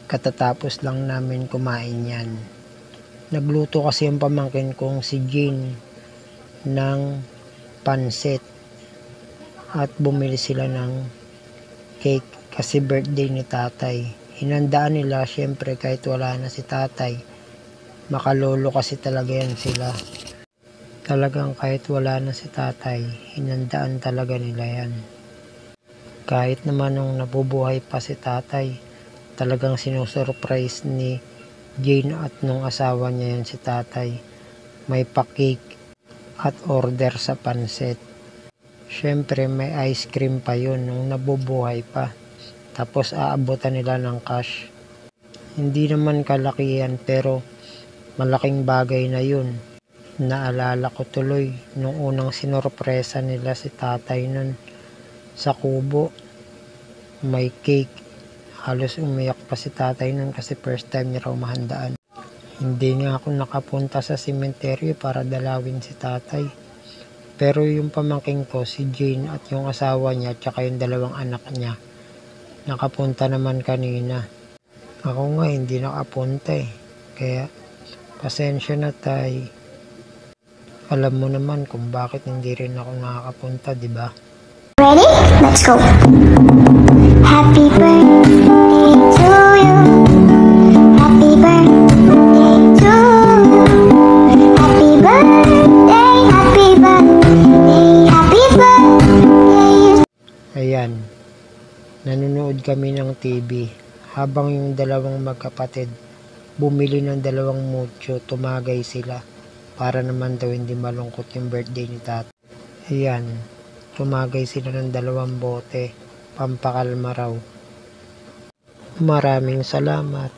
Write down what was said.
Katatapos lang namin kumain yan. Nagluto kasi ang pamangkin kong si Jane ng pansit at bumili sila ng cake kasi birthday ni tatay. Hinandaan nila syempre kahit wala na si tatay. Makalolo kasi talaga yan sila. Talagang kahit wala na si tatay, hinandaan talaga nila yan. Kahit naman nung nabubuhay pa si tatay, talagang sinusurprise ni Jane at nung asawa niya yan si tatay. May pa-cake at order sa pansit. Syempre may ice cream pa yun nung nabubuhay pa. Tapos aabutan nila ng cash. Hindi naman kalakihan pero malaking bagay na yun. Naalala ko tuloy nung unang sinurpresa nila si tatay nun sa kubo. May cake. Halos umiyak pa si tatay nun kasi first time niya raw mahandaan. Hindi nga ako nakapunta sa sementeryo para dalawin si tatay. Pero yung pamangking ko, si Jane at yung asawa niya at saka yung dalawang anak niya, nakapunta naman kanina. Ako nga hindi nakapunta eh. Kaya pasensya na tay. Alam mo naman kung bakit hindi rin ako nakakapunta, di ba? Ready? Let's go. Happy birthday to you. Happy birthday to you. Happy birthday, happy birthday, happy birthday. Ayan. Nanonood kami ng TV habang yung dalawang magkapatid bumili ng dalawang mucho, tumagay sila para naman daw hindi malungkot yung birthday ni tatay. Ayan. Tumagay sila ng dalawang bote, pampakalma raw. Maraming salamat.